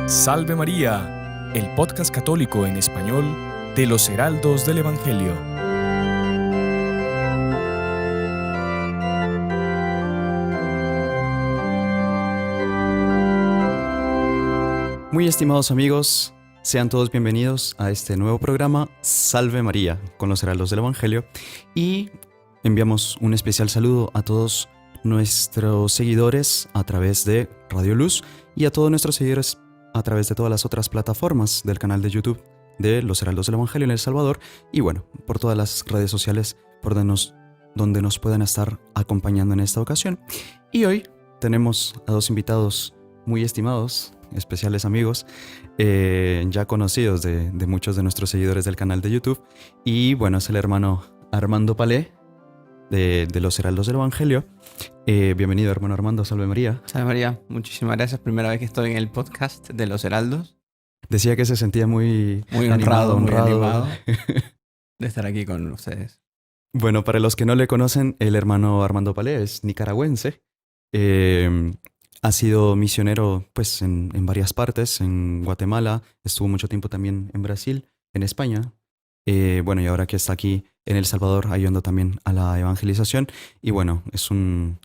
Salve María, el podcast católico en español de los Heraldos del Evangelio. Muy estimados amigos, sean todos bienvenidos a este nuevo programa Salve María con los Heraldos del Evangelio, y enviamos un especial saludo a todos nuestros seguidores a través de Radio Luz y a todos nuestros seguidores a través de todas las otras plataformas del canal de YouTube de los Heraldos del Evangelio en El Salvador, y bueno, por todas las redes sociales por donde nos puedan estar acompañando en esta ocasión. Y hoy tenemos a dos invitados muy estimados, especiales amigos, ya conocidos de muchos de nuestros seguidores del canal de YouTube. Y bueno, es el hermano Armando Palé de los Heraldos del Evangelio. Bienvenido, hermano Armando. Salve María. Salve María, muchísimas gracias. Primera vez que estoy en el podcast de los Heraldos. Decía que se sentía muy honrado, muy animado de estar aquí con ustedes. Bueno, para los que no le conocen, el hermano Armando Palé es nicaragüense. Ha sido misionero pues en varias partes, en Guatemala, estuvo mucho tiempo también en Brasil, en España. Bueno, y ahora que está aquí en El Salvador, ayudando también a la evangelización. Y bueno, es un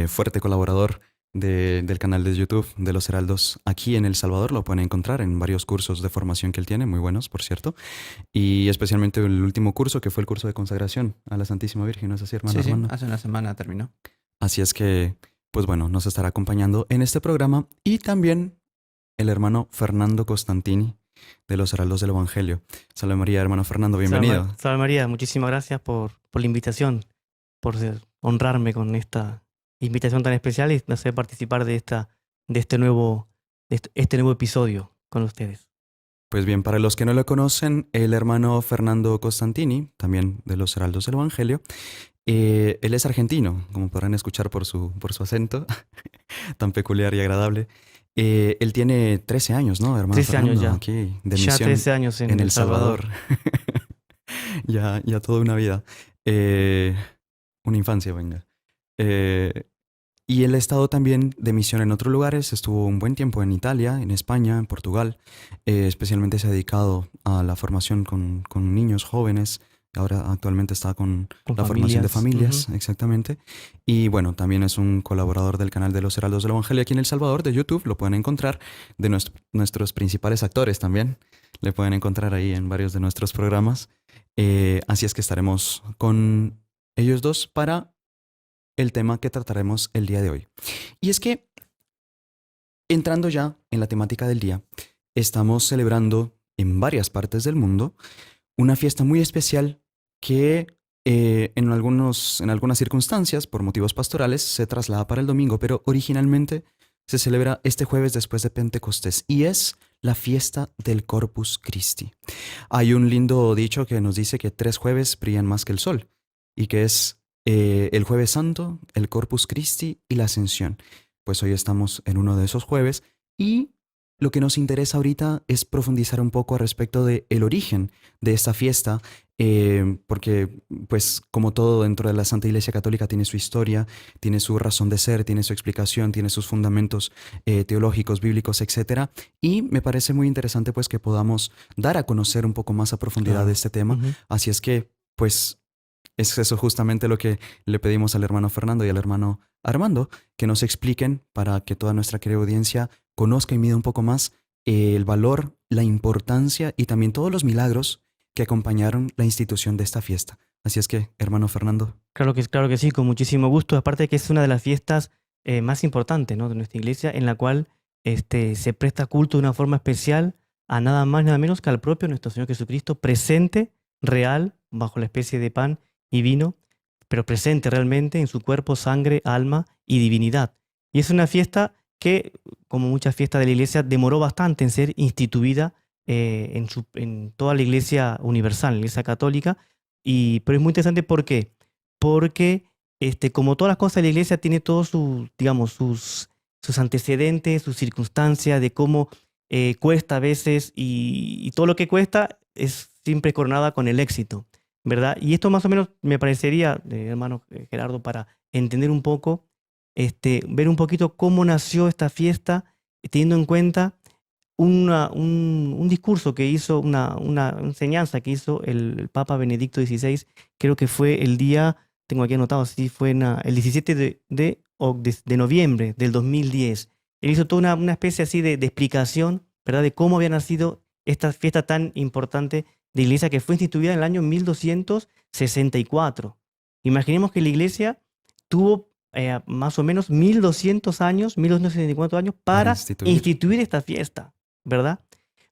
fuerte colaborador del canal de YouTube de los Heraldos aquí en El Salvador. Lo pueden encontrar en varios cursos de formación que él tiene, muy buenos, por cierto. Y especialmente el último curso, que fue el curso de consagración a la Santísima Virgen. ¿No es así, hermano? Sí, hace una semana terminó. Así es que, pues bueno, nos estará acompañando en este programa. Y también el hermano Fernando Costantini, de los Heraldos del Evangelio. Salve María, hermano Fernando, bienvenido. Salve María, muchísimas gracias por la invitación, por honrarme con esta invitación tan especial y hacer participar de este nuevo episodio con ustedes. Pues bien, para los que no lo conocen, el hermano Fernando Costantini, también de los Heraldos del Evangelio, él es argentino, como podrán escuchar por su acento tan peculiar y agradable. Él tiene 13 años, ¿no, hermano 13 Fernando? años ya. Aquí, de ya misión 13 años en El Salvador. ya toda una vida. Una infancia, venga. Y él ha estado también de misión en otros lugares. Estuvo un buen tiempo en Italia, en España, en Portugal. Especialmente se ha dedicado a la formación con niños jóvenes. Ahora actualmente está con la formación de familias, exactamente. Y bueno, también es un colaborador del canal de los Heraldos del Evangelio aquí en El Salvador, de YouTube. Lo pueden encontrar, de nuestros principales actores también. Le pueden encontrar ahí en varios de nuestros programas. Así es que estaremos con ellos dos para el tema que trataremos el día de hoy. Y es que, entrando ya en la temática del día, estamos celebrando en varias partes del mundo una fiesta muy especial que en algunas circunstancias, por motivos pastorales, se traslada para el domingo, pero originalmente se celebra este jueves después de Pentecostés, y es la fiesta del Corpus Christi. Hay un lindo dicho que nos dice que 3 jueves brillan más que el sol, y que es el Jueves Santo, el Corpus Christi y la Ascensión. Pues hoy estamos en uno de esos jueves, y lo que nos interesa ahorita es profundizar un poco al respecto del origen de esta fiesta, porque pues como todo dentro de la Santa Iglesia Católica tiene su historia, tiene su razón de ser, tiene su explicación, tiene sus fundamentos teológicos, bíblicos, etc. Y me parece muy interesante pues que podamos dar a conocer un poco más a profundidad de este tema. Así es que pues es eso justamente lo que le pedimos al hermano Fernando y al hermano Armando, que nos expliquen para que toda nuestra querida audiencia conozca y mida un poco más el valor, la importancia y también todos los milagros que acompañaron la institución de esta fiesta. Así es que, hermano Fernando. Claro que sí, con muchísimo gusto. Aparte de que es una de las fiestas más importantes, ¿no?, de nuestra iglesia, en la cual se presta culto de una forma especial a nada más nada menos que al propio nuestro Señor Jesucristo, presente, real, bajo la especie de pan y vino, pero presente realmente en su cuerpo, sangre, alma y divinidad. Y es una fiesta que, como muchas fiestas de la iglesia, demoró bastante en ser instituida en toda la iglesia universal, la iglesia católica. Pero es muy interesante, ¿por qué? Porque como todas las cosas de la iglesia, tiene todos sus antecedentes, sus circunstancias, de cómo cuesta a veces, y todo lo que cuesta es siempre coronada con el éxito, ¿verdad? Y esto más o menos me parecería, hermano Gerardo, para entender un poco, ver un poquito cómo nació esta fiesta, teniendo en cuenta un discurso que hizo, una enseñanza que hizo el Papa Benedicto XVI, creo que fue el día, tengo aquí anotado, sí, fue el 17 de noviembre del 2010. Él hizo toda una especie así de explicación, ¿verdad?, de cómo había nacido esta fiesta tan importante de iglesia que fue instituida en el año 1264. Imaginemos que la iglesia tuvo más o menos 1200 años, 1264 años para instituir esta fiesta, ¿verdad?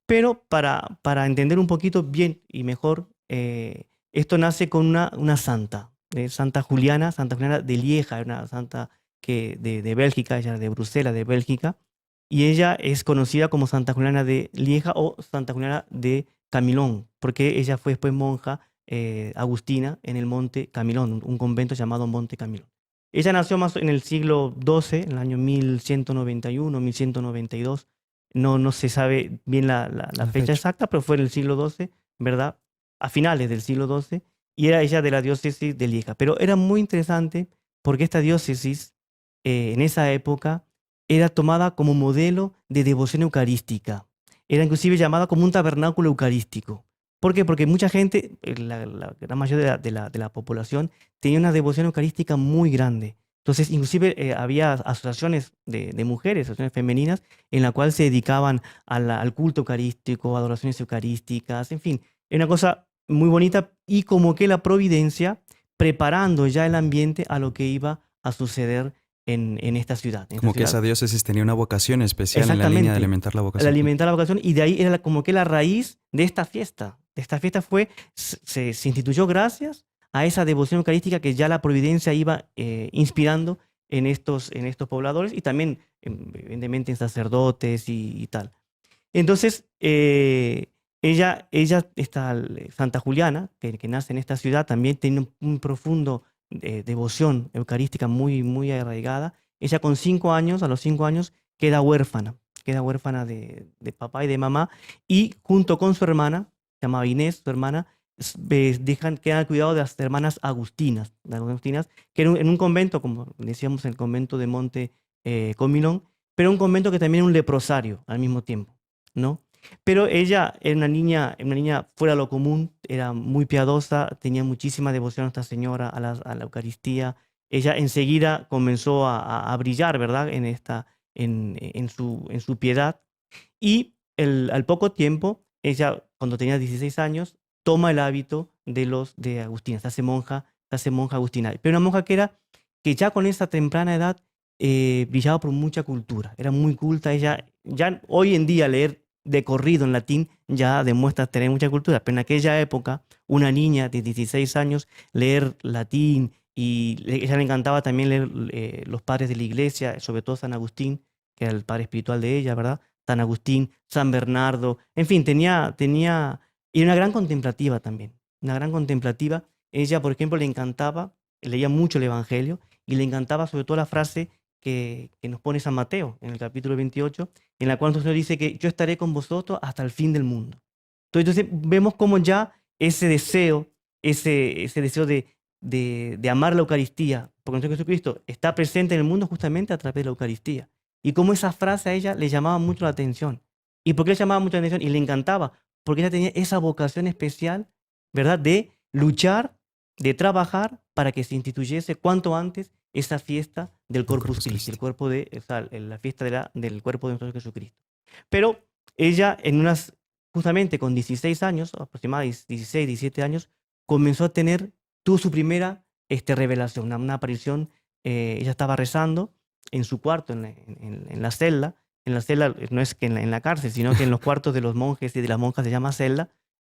Pero para entender un poquito bien y mejor, esto nace con una santa, Santa Juliana de Lieja, una santa de Bélgica, ella era de Bruselas, de Bélgica, y ella es conocida como Santa Juliana de Lieja o Santa Juliana de Camilón, porque ella fue después monja agustina en el Monte Camilón, un convento llamado Monte Camilón. Ella nació más en el siglo XII, en el año 1191, 1192. No se sabe bien la fecha exacta, pero fue en el siglo XII, ¿verdad? A finales del siglo XII, y era ella de la diócesis de Lieja. Pero era muy interesante porque esta diócesis, en esa época, era tomada como modelo de devoción eucarística. Era inclusive llamada como un tabernáculo eucarístico. ¿Por qué? Porque mucha gente, la gran mayoría de la población, tenía una devoción eucarística muy grande. Entonces, inclusive había asociaciones de mujeres, asociaciones femeninas, en la cual se dedicaban al culto eucarístico, adoraciones eucarísticas, en fin, era una cosa muy bonita y como que la providencia preparando ya el ambiente a lo que iba a suceder en esta ciudad. Como que esa diócesis tenía una vocación especial en la línea de alimentar la vocación. De alimentar la vocación, y de ahí era como que la raíz de esta fiesta. Esta fiesta se instituyó gracias a esa devoción eucarística que ya la providencia iba inspirando en estos pobladores y también, evidentemente, en sacerdotes y tal. Entonces, ella esta Santa Juliana, que nace en esta ciudad, también tiene un profundo devoción eucarística muy, muy arraigada. Ella a los 5 años, queda huérfana de papá y de mamá, y junto con su hermana, se llamaba Inés, su hermana, quedan al cuidado de las hermanas agustinas, que era en un convento, como decíamos, el convento de Monte Comilón, pero un convento que también era un leprosario al mismo tiempo, ¿no? Pero ella era una niña fuera de lo común, era muy piadosa, tenía muchísima devoción a Nuestra Señora, a la Eucaristía. Ella enseguida comenzó a brillar, ¿verdad?, en su piedad. Y al poco tiempo, ella, cuando tenía 16 años, toma el hábito de Agustina, se hace monja agustina. Pero una monja que ya con esa temprana edad brillaba por mucha cultura, era muy culta. Ella, ya hoy en día leer de corrido en latín ya demuestra tener mucha cultura, pero en aquella época una niña de 16 años leer latín, y ella le encantaba también leer los padres de la iglesia, sobre todo San Agustín, que era el padre espiritual de ella, ¿verdad? San Agustín, San Bernardo, en fin, y una gran contemplativa también, una gran contemplativa. Ella, por ejemplo, le encantaba, leía mucho el Evangelio, y le encantaba sobre todo la frase que nos pone San Mateo en el capítulo 28, en la cual el Señor dice que yo estaré con vosotros hasta el fin del mundo. Entonces vemos cómo ya ese deseo de amar la Eucaristía, porque nuestro Jesucristo está presente en el mundo justamente a través de la Eucaristía. Y cómo esa frase a ella le llamaba mucho la atención. ¿Y por qué le llamaba mucho la atención? Y le encantaba, porque ella tenía esa vocación especial, ¿verdad?, de luchar, de trabajar para que se instituyese cuanto antes esa fiesta del Corpus Christi, la fiesta del cuerpo de nuestro Jesucristo. Pero ella, justamente con 16 años, aproximadamente 16, 17 años, tuvo su primera revelación, una aparición. Ella estaba rezando en su cuarto, en la celda. En la celda, no es que en la cárcel, sino que en los cuartos de los monjes y de las monjas se llama celda.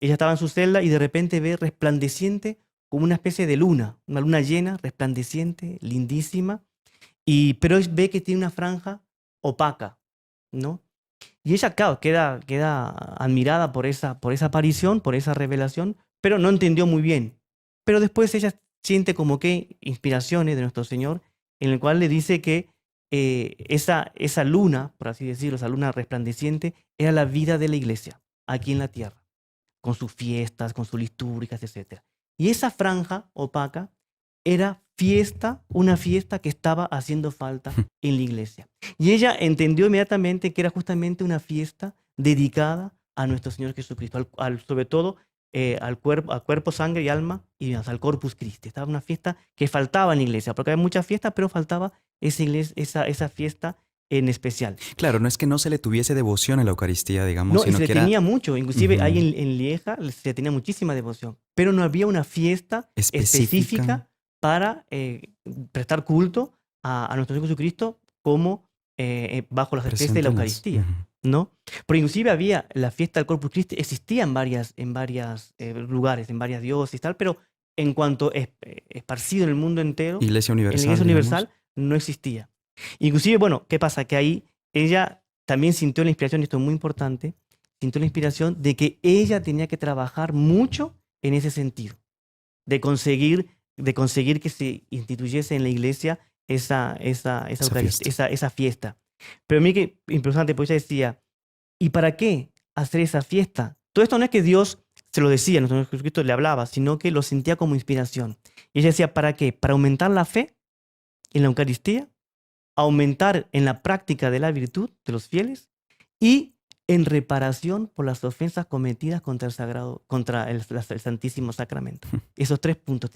Ella estaba en su celda y de repente ve resplandeciente como una especie de luna, una luna llena, resplandeciente, lindísima, pero ve que tiene una franja opaca, ¿no? Y ella, claro, queda admirada por esa aparición, por esa revelación, pero no entendió muy bien. Pero después ella siente como que inspiraciones de nuestro Señor, en el cual le dice que esa luna, por así decirlo, esa luna resplandeciente, era la vida de la iglesia, aquí en la tierra, con sus fiestas, con sus litúrgicas, etc. Y esa franja opaca era una fiesta que estaba haciendo falta en la iglesia. Y ella entendió inmediatamente que era justamente una fiesta dedicada a nuestro Señor Jesucristo, sobre todo al cuerpo, sangre y alma, y al Corpus Christi. Estaba una fiesta que faltaba en la iglesia, porque había muchas fiestas, pero faltaba esa fiesta en especial. Claro, no es que no se le tuviese devoción a la Eucaristía, digamos, No, y sino se le que era tenía mucho, inclusive Ujú. ahí en Lieja se le tenía muchísima devoción, pero no había una fiesta específica para prestar culto a nuestro Señor Jesucristo como bajo las especies de presente la en las- Eucaristía, Ujú. ¿no? Pero inclusive había la fiesta del Corpus Christi, existía en varias lugares, en varias diócesis y tal, pero en cuanto esparcido en el mundo entero, Iglesia en la Universal, Iglesia digamos. Universal no existía. Inclusive, bueno, ¿qué pasa? Que ahí ella también sintió la inspiración, y esto es muy importante, sintió la inspiración de que ella tenía que trabajar mucho en ese sentido, de conseguir que se instituyese en la iglesia esa fiesta. Pero a mí que impresionante, pues ella decía, ¿y para qué hacer esa fiesta? Todo esto no es que Dios se lo decía, nuestro Señor Jesucristo le hablaba, sino que lo sentía como inspiración. Y ella decía, ¿para qué? Para aumentar la fe en la Eucaristía, aumentar en la práctica de la virtud de los fieles y en reparación por las ofensas cometidas contra el Santísimo Sacramento. Esos 3 puntos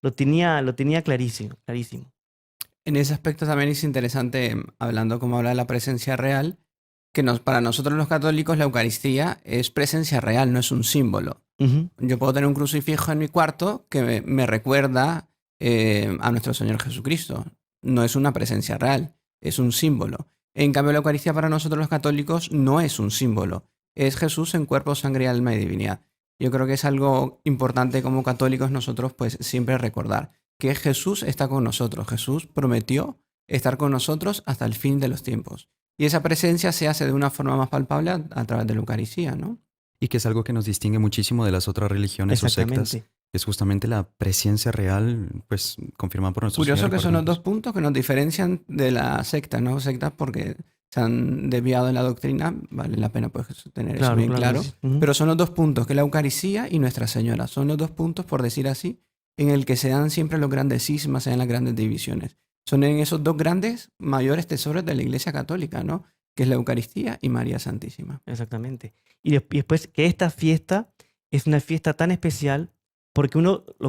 lo tenía clarísimo. En ese aspecto también es interesante, hablando como habla de la presencia real, que para nosotros los católicos la Eucaristía es presencia real, no es un símbolo. Ujú. Yo puedo tener un crucifijo en mi cuarto que me recuerda a nuestro Señor Jesucristo. No es una presencia real, es un símbolo. En cambio, la Eucaristía para nosotros los católicos no es un símbolo, es Jesús en cuerpo, sangre, alma y divinidad. Yo creo que es algo importante como católicos nosotros pues siempre recordar que Jesús está con nosotros. Jesús prometió estar con nosotros hasta el fin de los tiempos. Y esa presencia se hace de una forma más palpable a través de la Eucaristía, ¿no? Y que es algo que nos distingue muchísimo de las otras religiones o sectas. Exactamente. Es justamente la presencia real, pues, confirmada por nuestro Curioso Señor y que por son los Dios. 2 puntos que nos diferencian de la secta, ¿no? Sectas porque se han desviado en la doctrina, vale la pena pues tener eso bien claro. Sí. Ujú. Pero son los 2 puntos, que la Eucaristía y Nuestra Señora. Son los 2 puntos, por decir así, en el que se dan siempre los grandes cismas, se dan las grandes divisiones. Son en esos 2 grandes, mayores tesoros de la Iglesia Católica, ¿no? Que es la Eucaristía y María Santísima. Exactamente. Y después que esta fiesta es una fiesta tan especial porque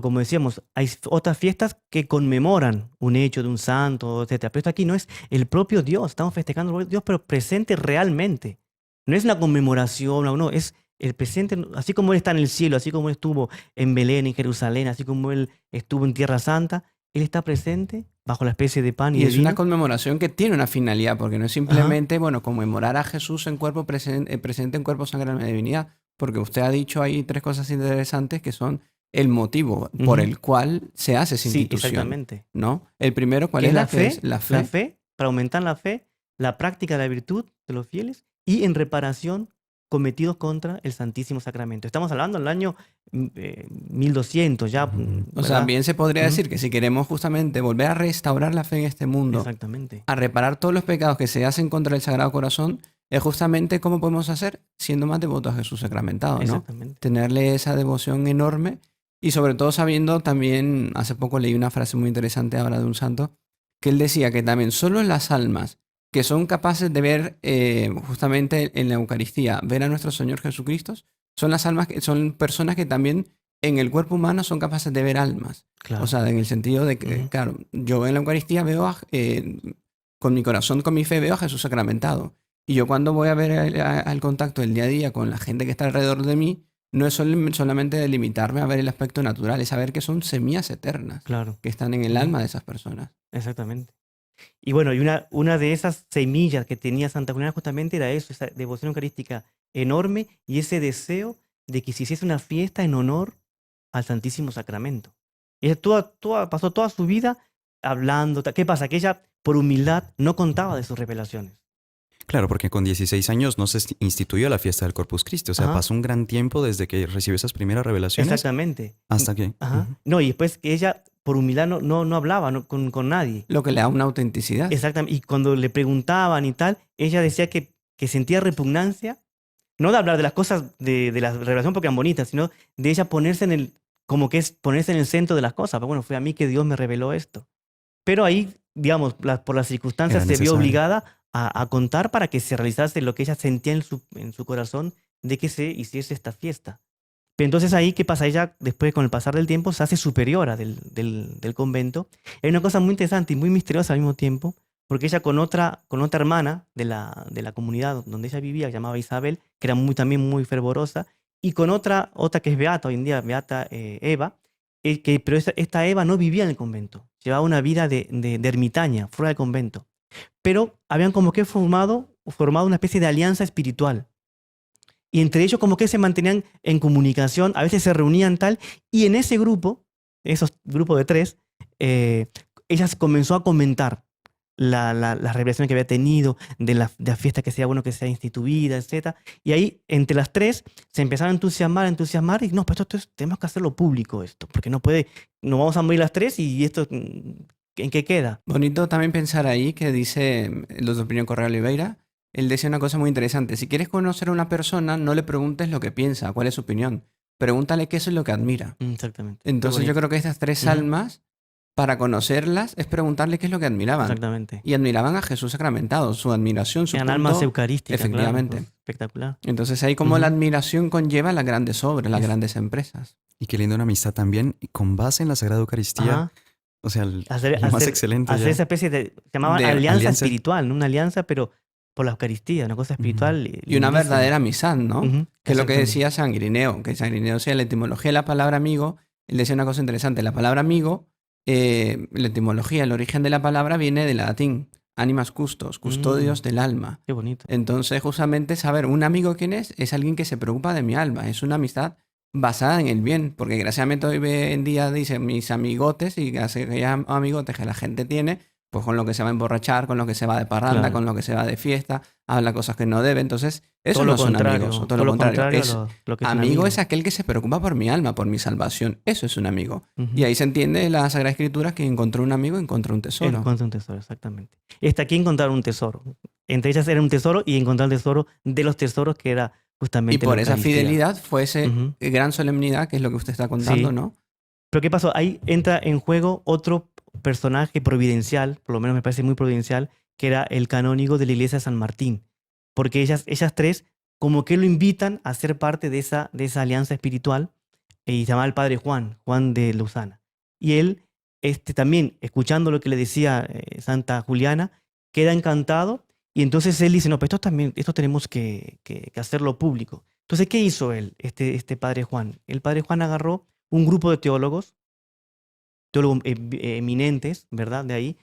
como decíamos, hay otras fiestas que conmemoran un hecho de un santo, etc. Pero esto aquí no es el propio Dios, estamos festejando al propio Dios, pero presente realmente. No es una conmemoración, no, es el presente, así como Él está en el cielo, así como Él estuvo en Belén, en Jerusalén, así como Él estuvo en Tierra Santa, Él está presente bajo la especie de pan y Y de es vino. una conmemoración que tiene una finalidad, porque no es simplemente, bueno, conmemorar a Jesús en cuerpo presente en cuerpo, sangre, alma y divinidad, porque usted ha dicho ahí 3 cosas interesantes que son el motivo por Ujú. el cual se hace esa Sí, institución, exactamente. ¿no? El primero, ¿cuál ¿Qué es es la la fe? fe? La La fe. fe, para aumentar la fe, la práctica de la virtud de los fieles y en reparación cometidos contra el Santísimo Sacramento. Estamos hablando del año 1200 ya. O sea, ¿verdad? bien se podría Ujú. decir que si queremos justamente volver a restaurar la fe en este mundo, Exactamente. a reparar todos los pecados que se hacen contra el Sagrado Corazón, es justamente cómo podemos hacer siendo más devotos a Jesús sacramentado, ¿no? Exactamente. Tenerle esa devoción enorme y sobre todo sabiendo también, hace poco leí una frase muy interesante ahora de un santo, que él decía que también solo las almas que son capaces de ver justamente en la Eucaristía, ver a nuestro Señor Jesucristo, son las almas que son personas que también en el cuerpo humano son capaces de ver almas. Claro. O sea, en el sentido de que, Ujú. claro, yo en la Eucaristía veo con mi corazón, con mi fe, veo a Jesús sacramentado. Y yo cuando voy a ver al contacto del día a día con la gente que está alrededor de mí, no es solamente de limitarme a ver el aspecto natural, es saber que son semillas eternas Claro. que están en el Ujú. alma de esas personas. Exactamente. Y bueno, y una de esas semillas que tenía Santa Juliana justamente era eso, esa devoción eucarística enorme y ese deseo de que se hiciese una fiesta en honor al Santísimo Sacramento. Y ella pasó toda su vida hablando. ¿Qué pasa? Que ella, por humildad, no contaba de sus revelaciones. Claro, porque con 16 años no se instituyó la fiesta del Corpus Christi. O sea, Ajá. pasó un gran tiempo desde que recibió esas primeras revelaciones Exactamente. hasta que... Ajá. Ujú. No, y después que ella, por humildad, no hablaba con nadie. Lo que le da una autenticidad. Exactamente. Y cuando le preguntaban y tal, ella decía que sentía repugnancia, no de hablar de las cosas de la revelación porque eran bonitas, sino de ella ponerse como que es ponerse en el centro de las cosas. Pero bueno, fue a mí que Dios me reveló esto. Pero ahí, digamos, por las circunstancias Era se vio necesario. obligada a contar para que se realizase lo que ella sentía en su corazón de que se hiciese esta fiesta. Pero entonces ahí, ¿qué pasa? Ella, después con el pasar del tiempo, se hace superiora del convento. Hay una cosa muy interesante y muy misteriosa al mismo tiempo, porque ella con otra hermana de la comunidad donde ella vivía, que se llamaba Isabel, que era también muy fervorosa, y con otra que es beata hoy en día, beata Eva, pero esta Eva no vivía en el convento, llevaba una vida de ermitaña, fuera del convento. Pero habían como que formado una especie de alianza espiritual. Y entre ellos como que se mantenían en comunicación, a veces se reunían tal, y en ese grupo, esos grupos de 3, ella comenzó a comentar las revelaciones que había tenido, de la fiesta que sea bueno que sea instituida, etc. Y ahí, entre las 3, se empezaron a entusiasmar, y no, pero tenemos que hacerlo público esto, porque no vamos a morir las 3 y esto, ¿en qué queda? Bonito también pensar ahí que dice el doctor Plinio Correa Oliveira, él decía una cosa muy interesante. Si quieres conocer a una persona, no le preguntes lo que piensa, cuál es su opinión. Pregúntale qué es lo que admira. Exactamente. Entonces yo creo que estas 3 almas, para conocerlas, es preguntarle qué es lo que admiraban. Exactamente. Y admiraban a Jesús sacramentado, su admiración, su eran punto, almas eucarísticas. efectivamente. Claro, espectacular. Entonces ahí como la admiración conlleva las grandes obras, las grandes empresas. Y qué linda una amistad también, con base en la Sagrada Eucaristía. Ajá. O sea, lo más excelente. Hacer ya. esa especie se llamaba alianza espiritual, ¿no? Una alianza, pero por la Eucaristía, una cosa espiritual. Y una verdadera amistad, ¿no? Que es lo que Exactamente. decía San Irineo, que San Irineo decía la etimología de la palabra amigo. Él decía una cosa interesante, la palabra amigo, la etimología, el origen de la palabra viene del latín, animas custos, custodios del alma. Qué bonito. Entonces, justamente saber un amigo quién es alguien que se preocupa de mi alma, es una amistad basada en el bien, porque desgraciadamente hoy en día dicen mis amigotes, y aquellos amigotes que la gente tiene, pues con lo que se va a emborrachar, con lo que se va de parranda, Claro. con lo que se va de fiesta, habla cosas que no debe. Entonces, eso Todo no lo son contrario, amigos, todo lo contrario. Es, lo que es un amigo es aquel que se preocupa por mi alma, por mi salvación. Eso es un amigo. Ujú. Y ahí se entiende en la Sagrada Escritura que encontró un amigo, encontró un tesoro. Encontró un tesoro, exactamente. Está aquí encontrar un tesoro. Entre ellas era un tesoro y encontrar el tesoro de los tesoros que era justamente Y por la esa Eucaristía. fidelidad fue esa Ujú. gran solemnidad, que es lo que usted está contando, Sí. ¿no? Pero ¿qué pasó? Ahí entra en juego otro personaje providencial, por lo menos me parece muy providencial, que era el canónigo de la iglesia de San Martín. Porque ellas 3 como que lo invitan a ser parte de esa alianza espiritual, y se llamaba el padre Juan de Lausana. Y él también, escuchando lo que le decía Santa Juliana, queda encantado, y entonces él dice, no, pero esto tenemos que hacerlo público. Entonces, ¿qué hizo él, este padre Juan? El padre Juan agarró un grupo de teólogos eminentes, ¿verdad? De ahí,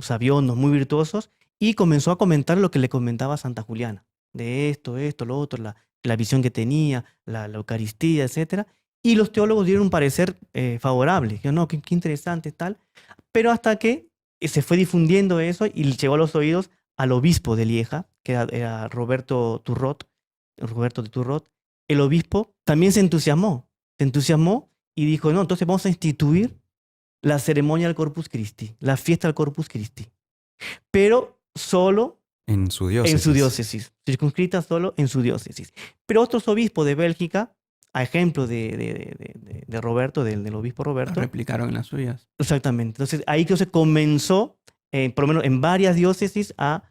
sabiondos, muy virtuosos, y comenzó a comentar lo que le comentaba Santa Juliana, de esto, lo otro, la visión que tenía, la Eucaristía, etc. Y los teólogos dieron un parecer favorable, que no, qué interesante, tal, pero hasta que se fue difundiendo eso y llegó a los oídos al obispo de Lieja, que era Roberto de Turrot. El obispo también se entusiasmó y dijo, no, entonces vamos a instituir la ceremonia del Corpus Christi, la fiesta del Corpus Christi, pero solo En su diócesis. en su diócesis, circunscrita solo en su diócesis. Pero otros obispos de Bélgica, a ejemplo de Roberto, del obispo Roberto, Replicaron en las suyas. exactamente. Entonces ahí que se comenzó, por lo menos en varias diócesis, a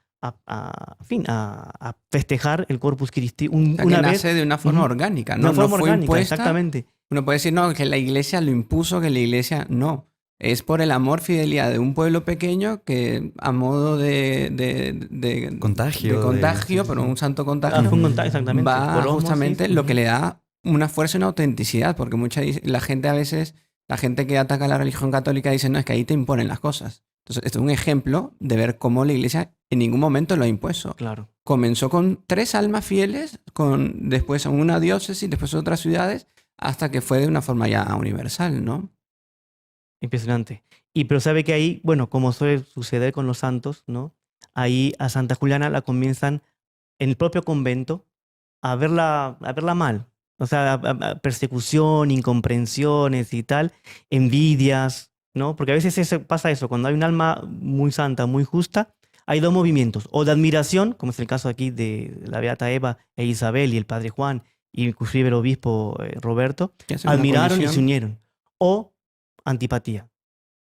festejar el Corpus Christi. O sea, que una nace vez, de una forma Ujú. orgánica, De ¿no? una forma No fue orgánica, impuesta. exactamente. Uno puede decir, no, que la iglesia lo impuso, que la iglesia... No. Es por el amor, fidelidad de un pueblo pequeño que a modo de Contagio. contagio, Sí, pero sí. un santo contagio, Fue un contagio, exactamente. va Por justamente ósmosis, lo que ujú. le da una fuerza y una autenticidad, porque la gente a veces, la gente que ataca a la religión católica dice, no, es que ahí te imponen las cosas. Entonces, esto es un ejemplo de ver cómo la iglesia en ningún momento lo ha impuesto. Claro. Comenzó con 3 almas fieles, después en una diócesis, después en otras ciudades, hasta que fue de una forma ya universal, ¿no? Impresionante. Pero sabe que ahí, bueno, como suele suceder con los santos, ¿no? Ahí a Santa Juliana la comienzan en el propio convento a verla mal. O sea, persecución, incomprensiones y tal, envidias, ¿no? Porque a veces pasa eso, cuando hay un alma muy santa, muy justa, hay 2 movimientos, o de admiración, como es el caso aquí de la beata Eva e Isabel y el padre Juan, y inclusive el obispo Roberto, Que hace una admiraron y se comisión. unieron, o antipatía.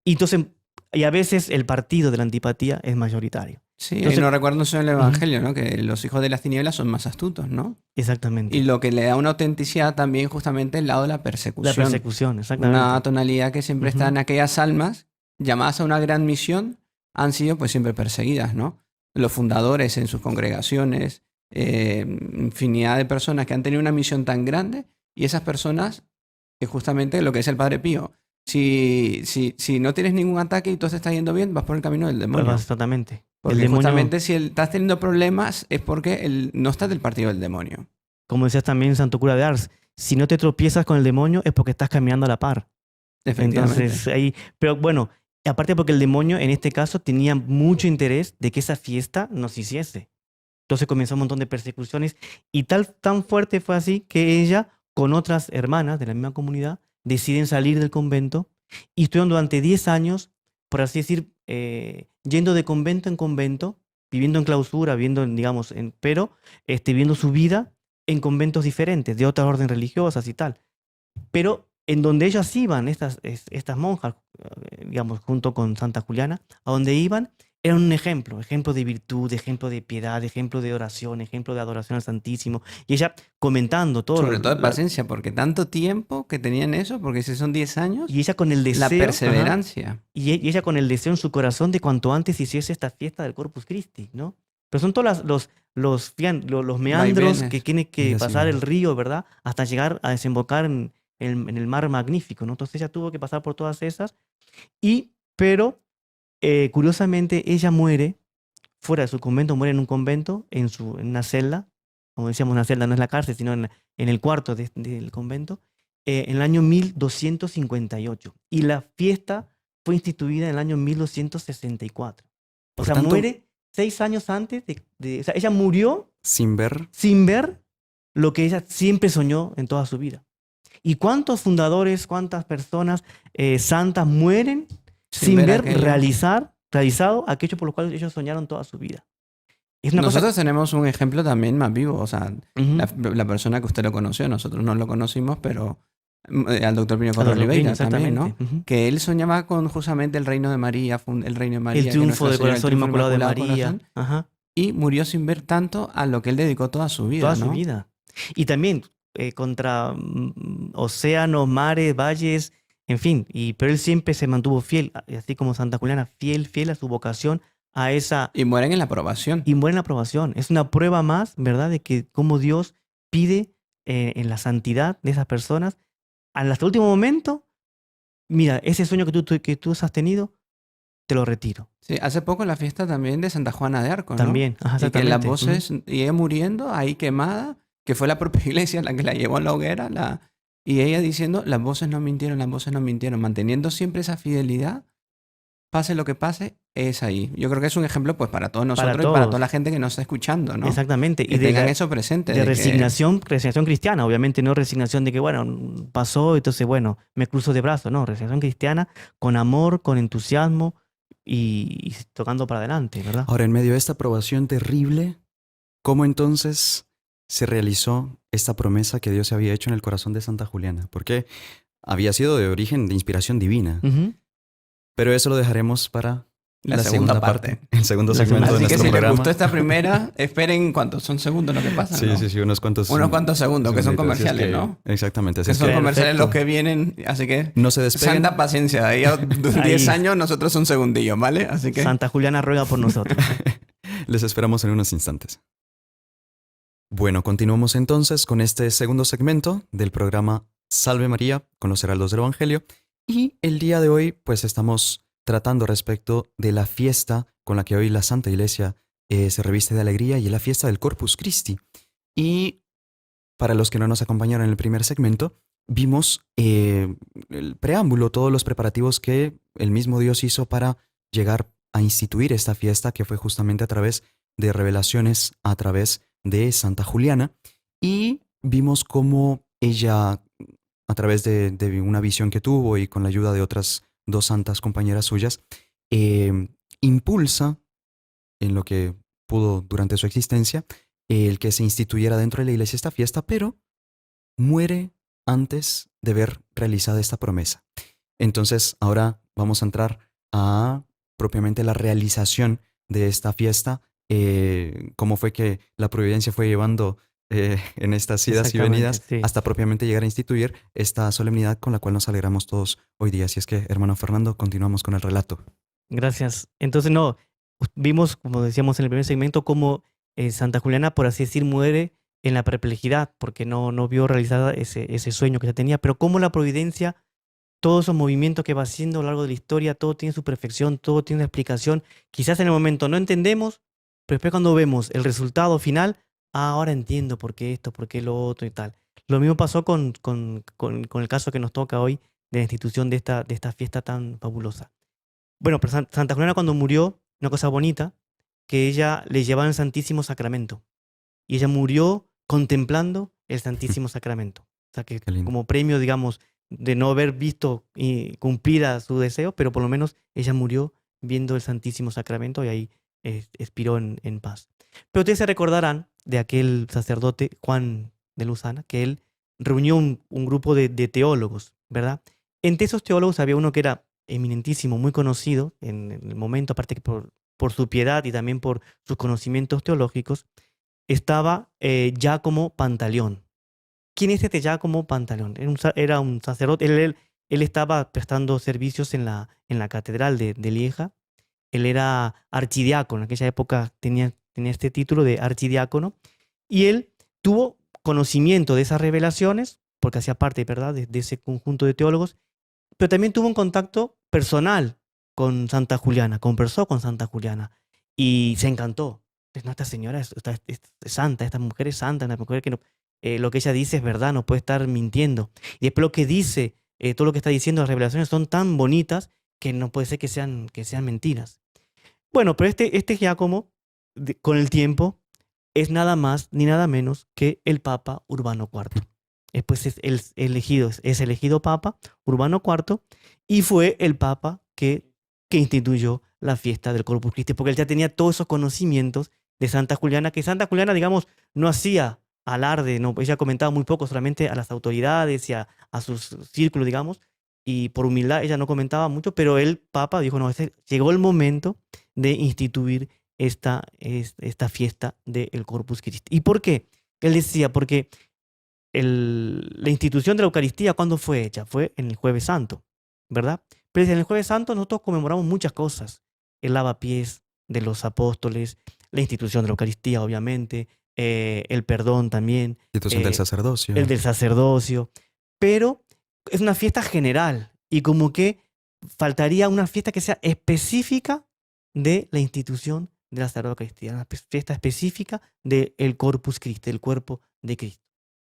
Y entonces, y a veces el partido de la antipatía es mayoritario. Sí, Entonces- no recuerdo eso en el Evangelio, ¿no? Que los hijos de las tinieblas son más astutos, ¿no? Exactamente. Y lo que le da una autenticidad también justamente el lado de la La persecución. persecución, exactamente. Una tonalidad que siempre está en aquellas almas llamadas a una gran misión, han sido pues siempre perseguidas, ¿no? Los fundadores en sus congregaciones, infinidad de personas que han tenido una misión tan grande y esas personas, que justamente lo que es el Padre Pío, si no tienes ningún ataque y todo se está yendo bien, vas por el camino del Pues demonio. exactamente. Porque El demonio, justamente si estás teniendo problemas es porque no estás del partido del demonio. como decías también Santo Cura de Ars, si no te tropiezas con el demonio es porque estás caminando a la par. Efectivamente. Entonces, ahí, pero bueno, aparte porque el demonio en este caso tenía mucho interés de que esa fiesta no se hiciese. Entonces comenzó un montón de persecuciones y tan fuerte fue así que ella, con otras hermanas de la misma comunidad, deciden salir del convento y estuvieron durante 10 años, por así decir, yendo de convento en convento, viviendo en clausura, viviendo, digamos, pero viviendo su vida en conventos diferentes, de otras órdenes religiosas y tal. Pero en donde ellas iban, estas monjas, digamos, junto con Santa Juliana, a donde iban, eran un ejemplo de virtud, ejemplo de piedad, ejemplo de oración, ejemplo de adoración al Santísimo. Y ella comentando todo. Sobre todo de paciencia, porque tanto tiempo que tenían eso, porque si son 10 años, Y ella con el deseo. la Ajá, perseverancia. y ella con el deseo en su corazón de cuanto antes hiciese esta fiesta del Corpus Christi, ¿no? Pero son todos los meandros Vaivenes. que tiene que Días y pasar el días. río, ¿verdad? Hasta llegar a desembocar en el mar magnífico, ¿no? Entonces ella tuvo que pasar por todas esas. Pero curiosamente ella muere fuera de su convento, muere en un convento, en una celda, como decíamos, una celda no es la cárcel, sino en el cuarto del convento, en el año 1258. Y la fiesta fue instituida en el año 1264. O Por sea, tanto- muere 6 años antes o sea, ella murió Sin ver, sin ver lo que ella siempre soñó en toda su vida. ¿Y cuántos fundadores, cuántas personas santas mueren sin ver aquello. realizado aquello por lo cual ellos soñaron toda su vida? Es una Nosotros cosa. tenemos un ejemplo también más vivo. O sea, Ujú. la persona que usted lo conoció, nosotros no lo conocimos, pero al doctor Pino A Correa los Oliveira Locrinos, también, ¿no? exactamente. Ujú. Que él soñaba con justamente el reino de María, el reino de María. El que triunfo Nuestra del Señora, corazón triunfo inmaculado de inmaculado María. corazón, Ajá. y murió sin ver tanto a lo que él dedicó toda su vida, Toda ¿no? su vida. Y también contra océanos, mares, valles, en fin. Pero él siempre se mantuvo fiel, así como Santa Juliana, fiel a su vocación, a esa. Y mueren en la aprobación. Y muere en la aprobación. Es una prueba más, ¿verdad?, de que cómo Dios pide en la santidad de esas personas. Hasta el último momento, mira, ese sueño que tú has tenido, te lo retiro. Sí, hace poco en la fiesta también de Santa Juana de Arco, ¿no? También, ajá, Y que las exactamente. voces, y ella muriendo ahí quemada, que fue la propia iglesia la que la llevó a la hoguera, y ella diciendo, las voces no mintieron, manteniendo siempre esa fidelidad, pase lo que pase, es ahí. Yo creo que es un ejemplo pues para todos nosotros y para todos. toda la gente que nos está escuchando, ¿no? Exactamente. Que Y tengan eso presente. de que- resignación cristiana, obviamente no resignación de que, bueno, pasó, entonces, bueno, me cruzo de brazos, no, resignación cristiana con amor, con entusiasmo y tocando para adelante, ¿verdad? ahora en medio de esta aprobación terrible, ¿cómo entonces se realizó esta promesa que Dios había hecho en el corazón de Santa Juliana? Porque había sido de origen de inspiración divina, Ujú. pero eso lo dejaremos para La segunda parte. el segundo La segmento segunda- de Así que nuestro si les programa. gustó esta primera, esperen cuántos son segundos lo que pasa. Sí, ¿no? sí, sí, unos cuantos segundos, que son segunditos, así es comerciales, que- ¿no? Exactamente, así Que es son que comerciales Perfecto. los que vienen, así que no se despeguen. santa paciencia, de ahí a 10 años nosotros un segundillo, ¿vale? Así que Santa Juliana ruega por nosotros. Les esperamos en unos instantes. Bueno, continuamos entonces con este segundo segmento del programa Salve María con los Heraldos del Evangelio. Y el día de hoy, pues estamos tratando respecto de la fiesta con la que hoy la Santa Iglesia se reviste de alegría y es la fiesta del Corpus Christi. Y para los que no nos acompañaron en el primer segmento, vimos el preámbulo, todos los preparativos que el mismo Dios hizo para llegar a instituir esta fiesta, que fue justamente a través de revelaciones, a través de Santa Juliana. Y vimos cómo ella, a través de una visión que tuvo y con la ayuda de otras dos santas compañeras suyas, impulsa en lo que pudo durante su existencia el que se instituyera dentro de la iglesia esta fiesta, pero muere antes de ver realizada esta promesa. Entonces, ahora vamos a entrar a propiamente la realización de esta fiesta, cómo fue que la providencia fue llevando en estas idas y Exactamente, venidas sí. hasta propiamente llegar a instituir esta solemnidad con la cual nos alegramos todos hoy día. Así es que, hermano Fernando, continuamos con el relato. Gracias. Entonces, no, vimos, como decíamos en el primer segmento, cómo Santa Juliana, por así decir, muere en la perplejidad, porque no vio realizada ese sueño que ella tenía, pero cómo la providencia, todos esos movimientos que va haciendo a lo largo de la historia, todo tiene su perfección, todo tiene una explicación. Quizás en el momento no entendemos, pero después cuando vemos el resultado final, ahora entiendo por qué esto, por qué lo otro y tal. Lo mismo pasó con el caso que nos toca hoy de la institución de esta fiesta tan fabulosa. Bueno, pero Santa Juliana cuando murió, una cosa bonita, que ella le llevaba el Santísimo Sacramento. Y ella murió contemplando el Santísimo Sacramento. O sea que Qué lindo. como premio, digamos, de no haber visto y cumplida su deseo, pero por lo menos ella murió viendo el Santísimo Sacramento y ahí expiró en paz. Pero ustedes se recordarán de aquel sacerdote Juan de Luzana, que él reunió un grupo de teólogos, ¿verdad? Entre esos teólogos había uno que era eminentísimo, muy conocido en el momento, aparte que por su piedad y también por sus conocimientos teológicos, estaba Giacomo Pantaleón. ¿Quién es este Giacomo Pantaleón? Era un sacerdote, él estaba prestando servicios en la catedral de Lieja. Él era archidiácono, en aquella época tenía este título de archidiácono, y él tuvo conocimiento de esas revelaciones, porque hacía parte, ¿verdad?, de ese conjunto de teólogos, pero también tuvo un contacto personal con Santa Juliana, conversó con Santa Juliana y se encantó. No, esta señora es santa, esta mujer es santa, una mujer que no, lo que ella dice es verdad, no puede estar mintiendo. Y después lo que dice, todo lo que está diciendo, las revelaciones son tan bonitas que no puede ser que sean mentiras. Bueno, pero este Giacomo, con el tiempo, es nada más ni nada menos que el Papa Urbano IV. Después es elegido Papa Urbano IV y fue el Papa que instituyó la fiesta del Corpus Christi, porque él ya tenía todos esos conocimientos de Santa Juliana, que Santa Juliana, digamos, no hacía alarde, no, ella comentaba muy poco, solamente a las autoridades y a sus círculos, digamos, y por humildad ella no comentaba mucho, pero el Papa dijo, no, llegó el momento de instituir esta fiesta del Corpus Christi. ¿Y por qué? Él decía, porque la institución de la Eucaristía, ¿cuándo fue hecha? Fue en el Jueves Santo, ¿verdad? Pero en el Jueves Santo nosotros conmemoramos muchas cosas. El lavapiés de los apóstoles, la institución de la Eucaristía, obviamente, el perdón también. Institución del sacerdocio. El del sacerdocio. Pero es una fiesta general y como que faltaría una fiesta que sea específica de la institución de la Sagrada Eucaristía, una fiesta específica del Corpus Christi, del cuerpo de Cristo.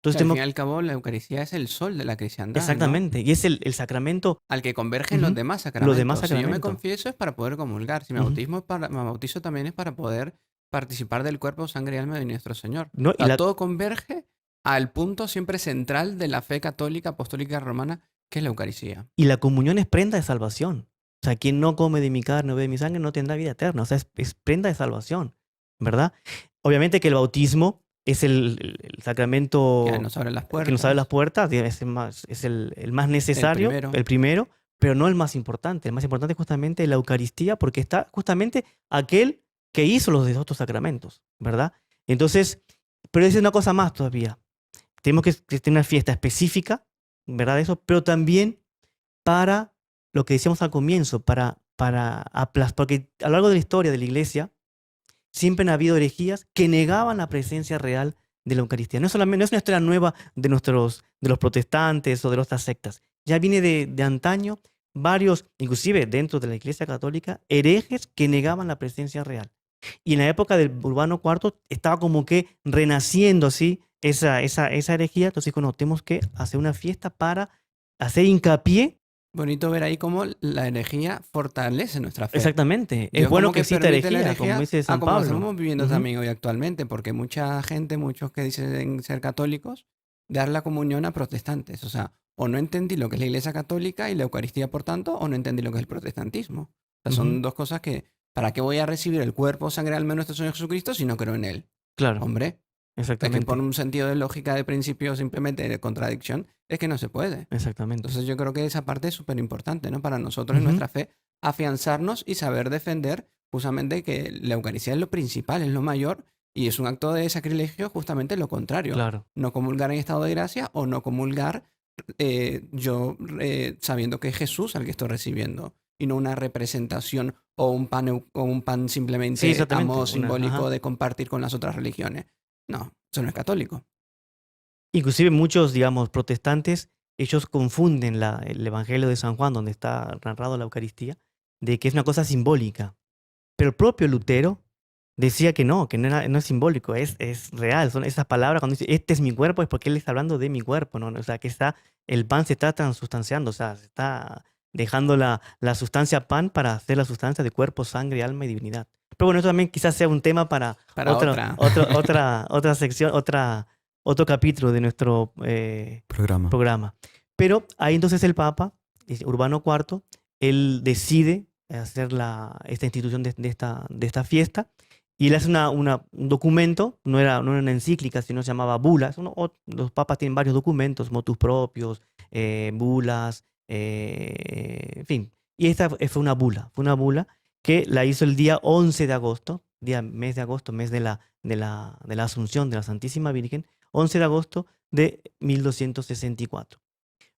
Entonces, al fin y al cabo, la Eucaristía es el sol de la cristiandad, exactamente, ¿no? y es el sacramento al que convergen los demás sacramentos. Si yo me confieso es para poder comulgar. Si me bautizo también es para poder participar del cuerpo, sangre y alma de nuestro Señor. No, o sea, todo converge al punto siempre central de la fe católica, apostólica romana, que es la Eucaristía. Y la comunión es prenda de salvación. O sea, quien no come de mi carne o bebe de mi sangre no tendrá vida eterna. O sea, es prenda de salvación, ¿verdad? Obviamente que el bautismo es el sacramento que nos abre las puertas. Que nos abre las puertas, es el más necesario, el primero, pero no el más importante. El más importante es justamente la Eucaristía, porque está justamente aquel que hizo los otros sacramentos, ¿verdad? Entonces, pero es una cosa más todavía. Tenemos que tener una fiesta específica, ¿verdad? Eso, pero también para lo que decíamos al comienzo, porque a lo largo de la historia de la Iglesia, siempre han habido herejías que negaban la presencia real de la Eucaristía. No es una historia nueva de los protestantes o de otras sectas. Ya viene de antaño varios, inclusive dentro de la Iglesia Católica, herejes que negaban la presencia real. Y en la época del Urbano IV estaba como que renaciendo así esa herejía. Entonces dijo, no, tenemos que hacer una fiesta para hacer hincapié. Bonito ver ahí cómo la herejía fortalece nuestra fe. Exactamente. Es bueno que exista herejía, como dice San Pablo. Como estamos viviendo también hoy actualmente, porque mucha gente, muchos que dicen ser católicos, dar la comunión a protestantes. O sea, o no entendí lo que es la Iglesia Católica y la Eucaristía, por tanto, o no entendí lo que es el protestantismo. O sea, son dos cosas que, ¿para qué voy a recibir el cuerpo, sangre, alma de nuestro Señor Jesucristo si no creo en Él? Claro. Hombre. Exactamente. Es que por un sentido de lógica, de principio, simplemente de contradicción, es que no se puede. Exactamente. Entonces yo creo que esa parte es súper importante, ¿no? Para nosotros en nuestra fe, afianzarnos y saber defender, justamente que la Eucaristía es lo principal, es lo mayor, y es un acto de sacrilegio justamente lo contrario. Claro. No comulgar en estado de gracia o no comulgar sabiendo que es Jesús al que estoy recibiendo y no una representación o un pan, o un pan Sí, simplemente a exactamente. modo simbólico Ajá. de compartir con las otras religiones. No, eso no es católico. Inclusive muchos, digamos, protestantes, ellos confunden el Evangelio de San Juan, donde está narrado la Eucaristía, de que es una cosa simbólica. Pero el propio Lutero decía que no no es simbólico, es real. Son esas palabras cuando dice, este es mi cuerpo, es porque él está hablando de mi cuerpo, ¿no? O sea, que el pan se está transustanciando, o sea, se está dejando la sustancia pan para hacer la sustancia de cuerpo, sangre, alma y divinidad. Pero bueno, esto también quizás sea un tema para Otra. otra sección, otro capítulo de nuestro Programa. programa. Pero ahí entonces el Papa, Urbano IV, él decide hacer esta institución de esta fiesta y él hace un documento, no era una encíclica, sino se llamaba bula. Los papas tienen varios documentos, motus propios, bulas, en fin. Y esta fue una bula que la hizo el día 11 de agosto, mes de agosto, mes de la Asunción de la Santísima Virgen, 11 de agosto de 1264.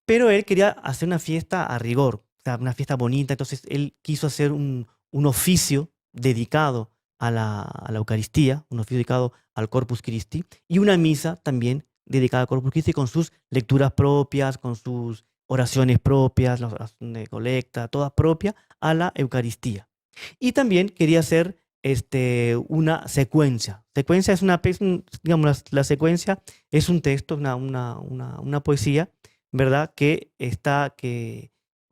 Pero él quería hacer una fiesta a rigor, o sea, una fiesta bonita, entonces él quiso hacer un oficio dedicado a la Eucaristía, un oficio dedicado al Corpus Christi, y una misa también dedicada al Corpus Christi con sus lecturas propias, con sus oraciones propias, la oración de colecta, toda propia a la Eucaristía. Y también quería hacer una secuencia. Secuencia es digamos, la secuencia es un texto, una poesía, ¿verdad? Que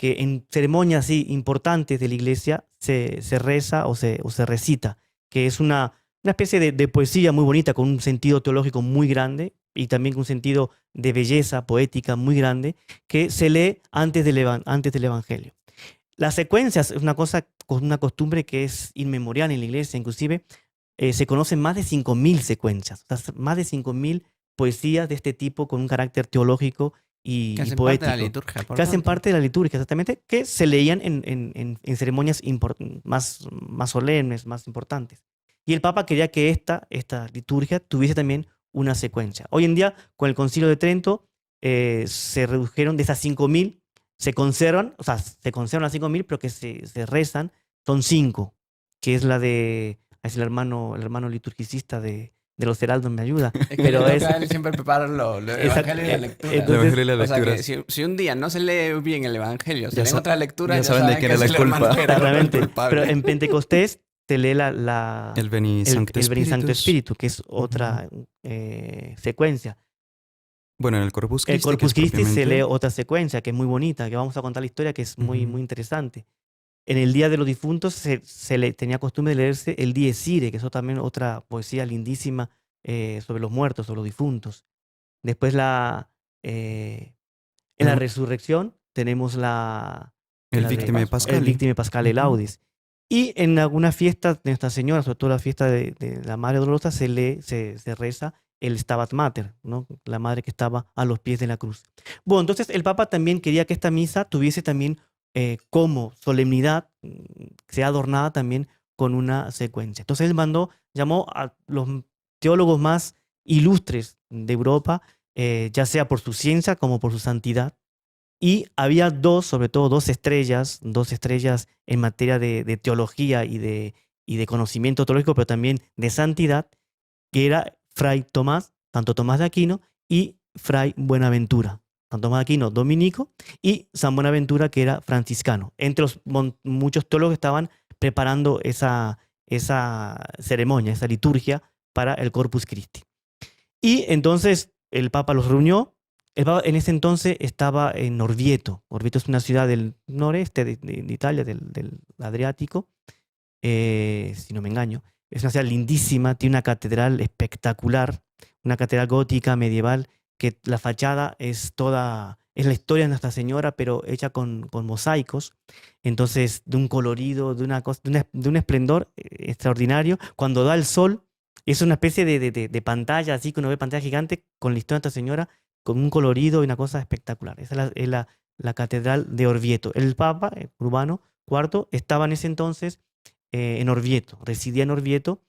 en ceremonias así importantes de la iglesia se reza o se recita, que es una especie de poesía muy bonita con un sentido teológico muy grande y también con un sentido de belleza poética muy grande, que se lee antes del Evangelio. Las secuencias es una cosa, una costumbre que es inmemorial en la iglesia, inclusive se conocen más de 5.000 secuencias, o sea, más de 5.000 poesías de este tipo con un carácter teológico y Que hacen poético. parte de la liturgia, por Que hacen tanto. parte de la liturgia, exactamente, que se leían en ceremonias más solemnes, más importantes. Y el Papa quería que esta liturgia tuviese también una secuencia. Hoy en día, con el Concilio de Trento, se redujeron de esas 5.000, se conservan las 5.000, pero que se rezan, son 5, que es la de, es el hermano liturgicista de los heraldos me ayuda. Es que Pero le es, toca a él siempre preparar lo Exacto, evangelio y la lectura. El entonces, Evangelio y la O sea lectura. que si un día no se lee bien el evangelio, se Ya lee sa- otra lectura, ya ya saben de quién que es la el hermano culpa. era el exactamente. culpable. Pero en Pentecostés se lee El Veni Sancte el Veni Sancte Spiritus. Spiritus, que es otra secuencia. Bueno, en el Corpus El Christi, que Corpus es Christi se lee propiamente... otra secuencia que es muy bonita, que vamos a contar la historia, que es muy, Ujú. muy interesante. En el Día de los Difuntos se le tenía costumbre de leerse el Dies Irae, que es también otra poesía lindísima sobre los muertos, sobre los difuntos. Después en la El- resurrección tenemos El la Victime Pascua. Pascali. el Victime Pascale Ujú. Laudis. Y en algunas fiestas de Nuestra Señora, sobre todo la fiesta de la Madre Dolorosa, se reza el Stabat Mater, ¿no? La madre que estaba a los pies de la cruz. Bueno, entonces el Papa también quería que esta misa tuviese también como solemnidad, sea adornada también con una secuencia. Entonces él llamó a los teólogos más ilustres de Europa, ya sea por su ciencia como por su santidad. Y había sobre todo dos estrellas en materia de teología y de conocimiento teológico, pero también de santidad, que era Fray Tomás, Santo Tomás de Aquino, y Fray Buenaventura. Santo Tomás de Aquino, dominico, y San Buenaventura, que era franciscano. Entre los muchos teólogos que estaban preparando esa ceremonia, esa liturgia para el Corpus Christi. Y entonces el Papa los reunió. El Papa en ese entonces estaba en Orvieto. Orvieto es una ciudad del noreste de Italia, del Adriático, si no me engaño. Es una ciudad lindísima, tiene una catedral espectacular, una catedral gótica medieval, que la fachada es la historia de Nuestra Señora, pero hecha con mosaicos. Entonces, de un colorido, de un esplendor extraordinario. Cuando da el sol, es una especie de pantalla, así que uno ve pantalla gigante con la historia de Nuestra Señora, con un colorido y una cosa espectacular. Esa es la catedral de Orvieto. El Papa, Urbano IV, estaba en ese entonces en Orvieto, residía en Orvieto,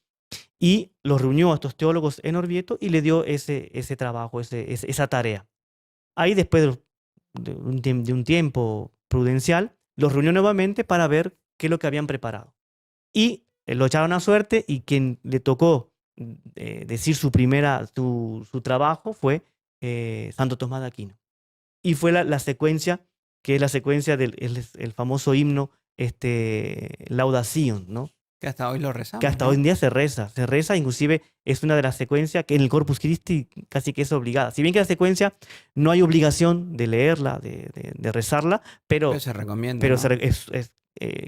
y los reunió a estos teólogos en Orvieto y le dio ese trabajo, esa tarea. Ahí después de un tiempo prudencial, los reunió nuevamente para ver qué es lo que habían preparado. Y lo echaron a suerte y quien le tocó decir su trabajo fue Santo Tomás de Aquino. Y fue la secuencia, que es la secuencia del el famoso himno Laudación, ¿no? Que hasta hoy lo rezamos. Que hasta ¿no? hoy en día se reza, inclusive es una de las secuencias que en el Corpus Christi casi que es obligada. Si bien que la secuencia no hay obligación de leerla, de rezarla, pero se recomienda. pero ¿no? es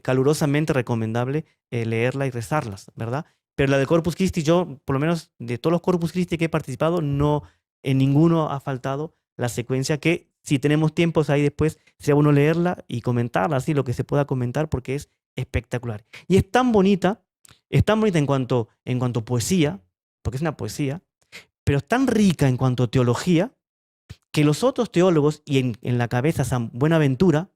calurosamente recomendable leerla y rezarlas, ¿verdad? Pero la de Corpus Christi, yo, por lo menos de todos los Corpus Christi que he participado, no en ninguno ha faltado la secuencia que, si tenemos tiempos ahí después, sea uno leerla y comentarla, así lo que se pueda comentar, porque es espectacular. Y es tan bonita en cuanto a poesía, porque es una poesía, pero es tan rica en cuanto a teología, que los otros teólogos, y en la cabeza San Buenaventura,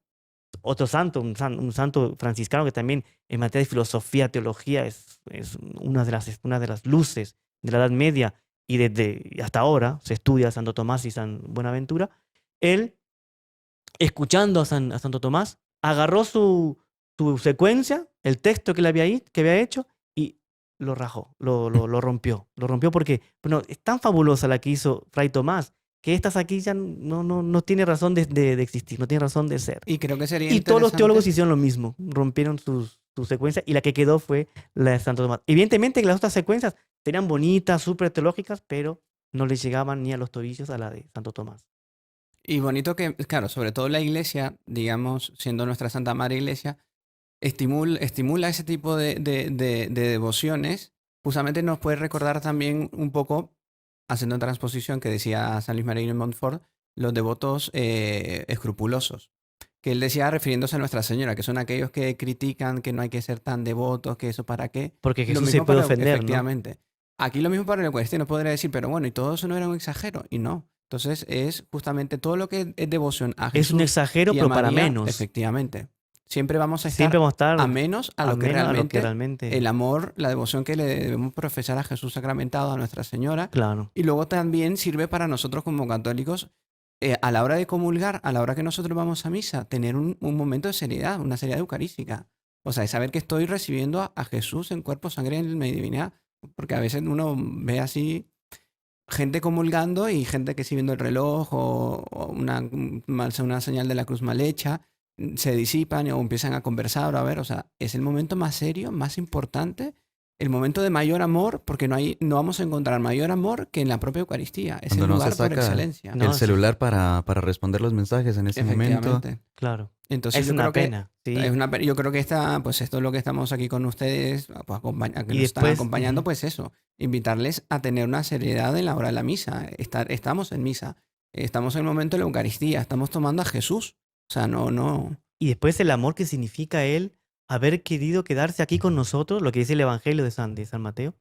otro santo, un santo franciscano que también en materia de filosofía, teología, es una de las luces de la Edad Media, y desde hasta ahora se estudia a Santo Tomás y San Buenaventura. Él, escuchando a Santo Tomás, agarró su secuencia, el texto que había hecho, y lo rajó, lo rompió. Lo rompió porque, bueno, es tan fabulosa la que hizo Fray Tomás, que estas aquí ya no tiene razón de existir, no tiene razón de ser. Y creo que sería Y todos los interesante- teólogos hicieron lo mismo, rompieron su secuencia, y la que quedó fue la de Santo Tomás. Evidentemente que las otras secuencias serían bonitas, súper teológicas, pero no le llegaban ni a los tobillos a la de Santo Tomás. Y bonito que, claro, sobre todo la iglesia, digamos, siendo nuestra Santa Madre Iglesia, estimula ese tipo de devociones. Justamente nos puede recordar también un poco, haciendo transposición que decía San Luis María de Montfort, los devotos escrupulosos. Que él decía, refiriéndose a Nuestra Señora, que son aquellos que critican que no hay que ser tan devotos, que eso para qué. Porque Lo Jesús mismo se puede para- ofender, ¿no? Efectivamente. Aquí lo mismo para el Eucaristía, nos podría decir, pero bueno, y todo eso no era un exagero, y no. Entonces es justamente todo lo que es devoción a Jesús Es un exagero, y a pero para María, menos. efectivamente. Siempre vamos a estar Siempre vamos a estar a menos a lo que menos a lo que realmente realmente. el amor, la devoción que le debemos profesar a Jesús sacramentado, a Nuestra Señora. Claro. Y luego también sirve para nosotros como católicos, a la hora de comulgar, a la hora que nosotros vamos a misa, tener un momento de seriedad, una seriedad eucarística. O sea, es saber que estoy recibiendo a Jesús en cuerpo, sangre y divinidad. Porque a veces uno ve así gente comulgando y gente que sigue viendo el reloj o una señal de la cruz mal hecha, se disipan o empiezan a conversar o a ver. O sea, es el momento más serio, más importante, el momento de mayor amor, porque no vamos a encontrar mayor amor que en la propia Eucaristía. Es Cuando el no lugar se por saca excelencia. No, el sí. celular para responder los mensajes en ese momento. Efectivamente. Claro. Entonces Es yo una creo que pena. Sí. yo creo que pues esto es lo que estamos aquí con ustedes, pues, que Y nos están después, acompañando, ujú. pues eso, invitarles a tener una seriedad en la hora de la misa. Estamos en misa, estamos en el momento de la Eucaristía, estamos tomando a Jesús. O sea, no. Y después el amor que significa él haber querido quedarse aquí con nosotros, lo que dice el Evangelio de San Mateo,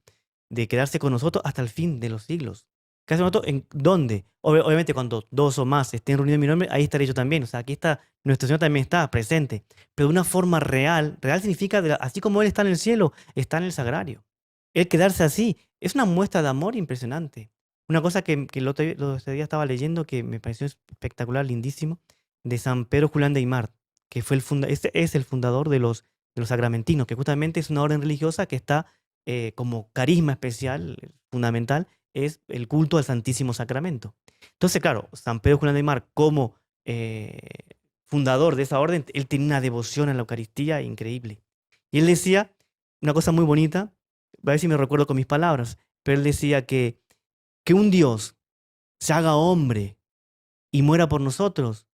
de quedarse con nosotros hasta el fin de los siglos. ¿Quedarse con nosotros en dónde? Obviamente cuando dos o más estén reunidos en mi nombre, ahí estaré yo también. O sea, aquí está, nuestro Señor también está presente. Pero de una forma real. Real significa, así como Él está en el cielo, está en el sagrario. Él quedarse así es una muestra de amor impresionante. Una cosa que el otro día estaba leyendo que me pareció espectacular, lindísimo, de San Pedro Julián de Aymar, que fue este es el fundador de los sacramentinos, que justamente es una orden religiosa que está como carisma especial, fundamental, es el culto al Santísimo Sacramento. Entonces, claro, San Pedro Julián de Aymar, como fundador de esa orden, él tenía una devoción a la Eucaristía increíble. Y él decía una cosa muy bonita, a ver si me recuerdo con mis palabras, pero él decía que un Dios se haga hombre y muera por nosotros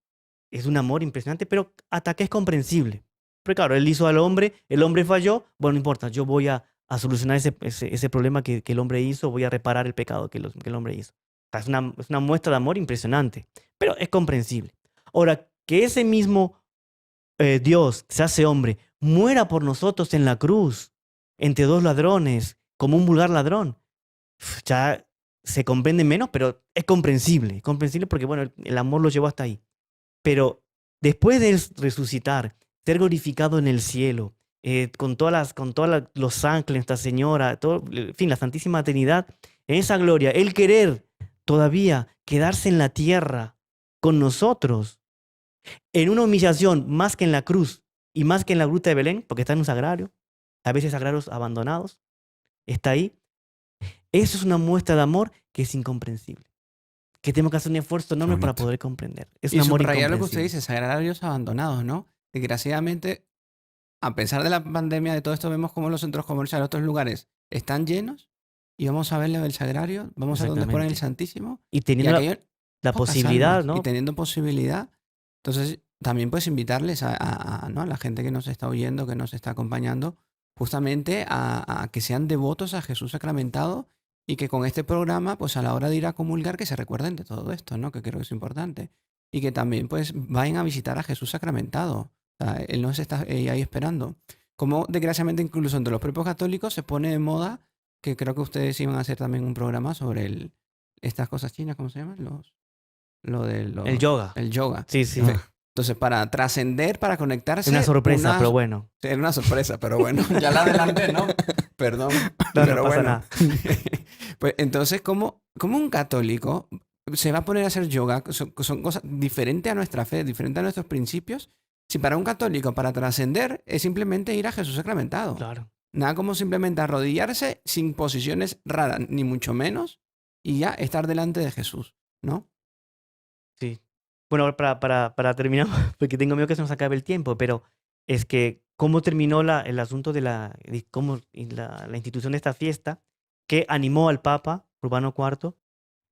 es un amor impresionante, pero hasta que es comprensible. Pero claro, él hizo al hombre, el hombre falló, bueno, no importa, yo voy a solucionar ese problema que el hombre hizo, voy a reparar el pecado que el hombre hizo. O sea, es una muestra de amor impresionante, pero es comprensible. Ahora, que ese mismo Dios se hace hombre, muera por nosotros en la cruz, entre dos ladrones, como un vulgar ladrón, ya se comprende menos, pero es comprensible porque, bueno, el amor lo llevó hasta ahí. Pero después de él resucitar, ser glorificado en el cielo, con todos los ángeles, Nuestra Señora, todo, en fin, la Santísima Trinidad, en esa gloria, el querer todavía quedarse en la tierra con nosotros, en una humillación más que en la cruz y más que en la gruta de Belén, porque está en un sagrario, a veces sagrarios abandonados, está ahí. Eso es una muestra de amor que es incomprensible, que tenemos que hacer un esfuerzo enorme para bonito. poder comprender. Es Y un amor subrayar lo que usted incomprensible. dice, sagrarios abandonados, ¿no? Desgraciadamente, a pesar de la pandemia, de todo esto, vemos cómo los centros comerciales de otros lugares están llenos y vamos a ver el sagrario, vamos a ver dónde ponen el Exactamente. Santísimo Y y teniendo aquello la pocas posibilidad, almas, y ¿no? teniendo posibilidad. Entonces, también puedes invitarles ¿no? a la gente que nos está oyendo, que nos está acompañando, justamente a que sean devotos a Jesús sacramentado y que con este programa, pues a la hora de ir a comulgar, que se recuerden de todo esto, ¿no? Que creo que es importante. Y que también, pues, vayan a visitar a Jesús sacramentado. O sea, Él nos está ahí esperando. Como, desgraciadamente, incluso entre los propios católicos se pone de moda, que creo que ustedes iban a hacer también un programa sobre estas cosas chinas, ¿cómo se llaman? El yoga. El yoga. Sí, sí. Entonces, para trascender, para conectarse. Es una sorpresa, pero bueno. Sí, era una sorpresa, pero bueno. Ya la adelanté, ¿no? Perdón. No, Pero no pasa bueno. nada. Pues entonces, ¿cómo un católico se va a poner a hacer yoga? Son cosas diferentes a nuestra fe, diferentes a nuestros principios. Si para un católico, para trascender, es simplemente ir a Jesús sacramentado. Claro. Nada como simplemente arrodillarse sin posiciones raras, ni mucho menos, y ya estar delante de Jesús, ¿no? Sí. Bueno, para terminar, porque tengo miedo que se nos acabe el tiempo, pero es que cómo terminó el asunto de la institución de esta fiesta que animó al Papa Urbano IV.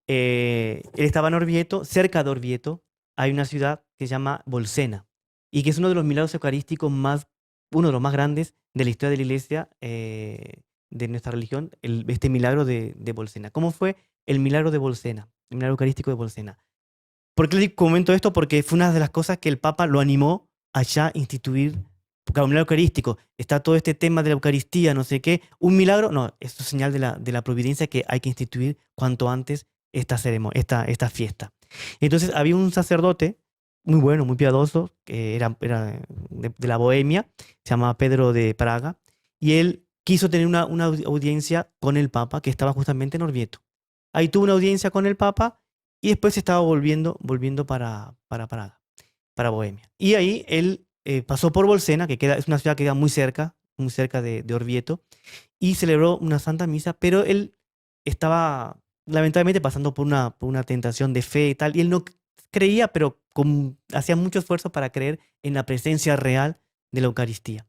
Él estaba en Orvieto, cerca de Orvieto hay una ciudad que se llama Bolsena y que es uno de los milagros eucarísticos uno de los más grandes de la historia de la Iglesia, de nuestra religión, este milagro de Bolsena. ¿Cómo fue el milagro de Bolsena? El milagro eucarístico de Bolsena. ¿Por qué les comento esto? Porque fue una de las cosas que el Papa lo animó a ya instituir. Porque el milagro eucarístico, está todo este tema de la Eucaristía, no sé qué. Un milagro, no, esto es señal de la providencia que hay que instituir cuanto antes esta ceremonia, esta fiesta. Entonces había un sacerdote muy bueno, muy piadoso, que era de la Bohemia, se llamaba Pedro de Praga, y él quiso tener una audiencia con el Papa, que estaba justamente en Orvieto. Ahí tuvo una audiencia con el Papa y después estaba volviendo para Praga, para Bohemia. Y ahí él pasó por Bolsena, que es una ciudad que queda muy cerca de Orvieto, y celebró una Santa Misa, pero él estaba lamentablemente pasando por una tentación de fe y tal, y él no creía, pero hacía mucho esfuerzo para creer en la presencia real de la Eucaristía.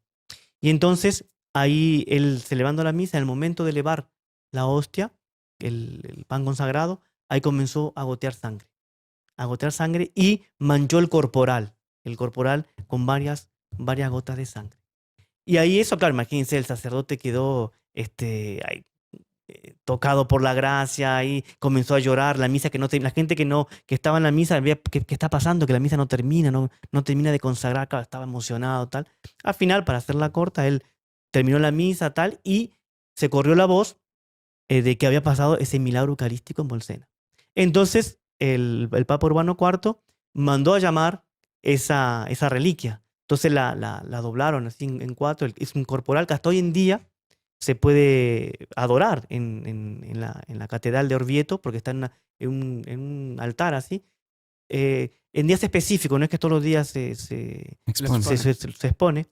Y entonces ahí él, celebrando la misa, en el momento de elevar la hostia, el pan consagrado, ahí comenzó a gotear sangre y manchó el corporal con varias gotas de sangre. Y ahí eso, claro, imagínense, el sacerdote quedó ahí, tocado por la gracia y comenzó a llorar, la misa la gente que estaba en la misa, ¿qué está pasando? Que la misa no termina, no termina de consagrar, claro, estaba emocionado, tal. Al final, para hacerla corta, él terminó la misa, tal, y se corrió la voz de que había pasado ese milagro eucarístico en Bolsena. Entonces, el Papa Urbano IV mandó a llamar esa reliquia. Entonces la doblaron así en cuatro. Es un corporal que hasta hoy en día se puede adorar en la Catedral de Orvieto, porque está en un altar así. En días específicos, no es que todos los días se expone.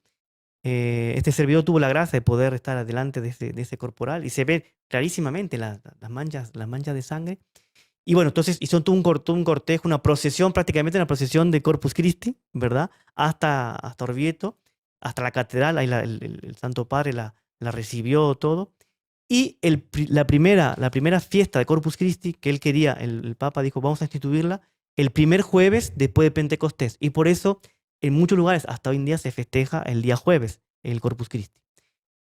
Este servidor tuvo la gracia de poder estar delante de ese corporal y se ve clarísimamente las manchas de sangre. Y bueno, entonces hizo todo un cortejo, una procesión, prácticamente una procesión de Corpus Christi, ¿verdad? Hasta Orvieto, hasta la catedral, ahí el Santo Padre la recibió todo. Y la primera fiesta de Corpus Christi que él quería, el Papa dijo, vamos a instituirla el primer jueves después de Pentecostés. Y por eso en muchos lugares hasta hoy en día se festeja el día jueves, el Corpus Christi.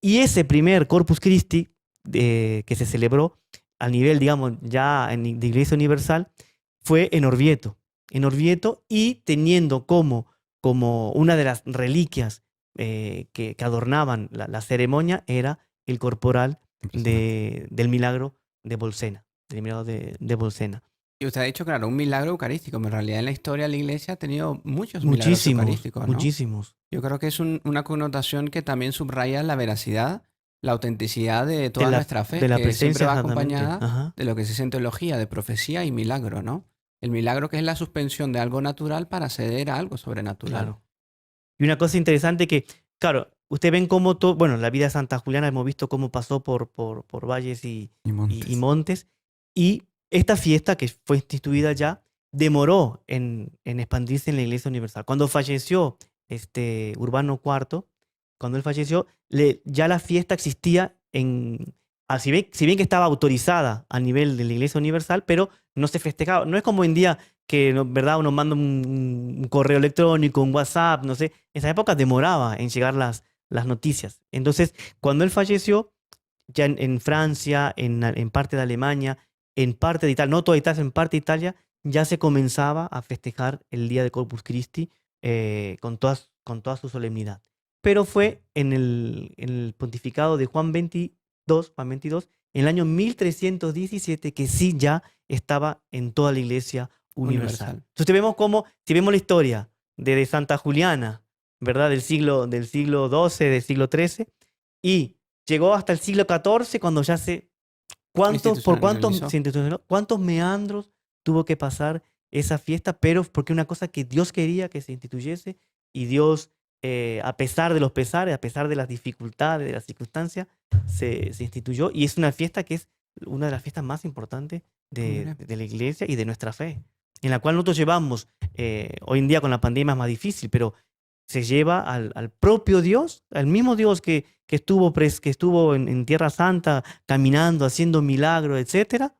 Y ese primer Corpus Christi que se celebró a nivel, digamos, ya de Iglesia Universal, fue en Orvieto. Y teniendo como una de las reliquias que adornaban la ceremonia era el corporal del milagro de Bolsena. Del milagro de Bolsena. Y usted ha dicho, claro, un milagro eucarístico. En realidad en la historia de la Iglesia ha tenido muchos milagros eucarísticos, ¿no? Yo creo que es una connotación que también subraya la veracidad, la autenticidad de toda nuestra fe, de la que siempre presencia, va exactamente. acompañada Ajá. de lo que se dice en teología, de profecía y milagro, ¿no? El milagro que es la suspensión de algo natural para acceder a algo sobrenatural. Claro. Y una cosa interesante que, claro, ustedes ven cómo todo, bueno, la vida de Santa Juliana hemos visto cómo pasó por valles Y montes. y montes. Y esta fiesta que fue instituida ya demoró en expandirse en la Iglesia Universal. Cuando falleció Urbano IV, cuando él falleció, ya la fiesta existía si bien que estaba autorizada a nivel de la Iglesia Universal, pero no se festejaba. No es como hoy en día que, ¿verdad? Uno manda un correo electrónico, un WhatsApp, no sé. En esa época demoraba en llegar las noticias. Entonces, cuando él falleció, ya en Francia, en parte de Alemania, en parte de Italia, no toda Italia, en parte de Italia, ya se comenzaba a festejar el día de Corpus Christi con toda su solemnidad. Pero fue en el pontificado de Juan XXII, en el año 1317, que sí ya estaba en toda la Iglesia universal. Entonces vemos cómo, si vemos la historia de Santa Juliana, ¿verdad? Del siglo XII, del siglo XIII, y llegó hasta el siglo XIV cuando ya ¿cuántos meandros tuvo que pasar esa fiesta? Pero porque una cosa que Dios quería que se instituyese y Dios, a pesar de los pesares, a pesar de las dificultades, de las circunstancias, se instituyó, y es una fiesta que es una de las fiestas más importantes de la iglesia y de nuestra fe, en la cual nosotros llevamos, hoy en día con la pandemia es más difícil, pero se lleva al propio Dios, al mismo Dios que estuvo en Tierra Santa, caminando, haciendo milagros, etcétera,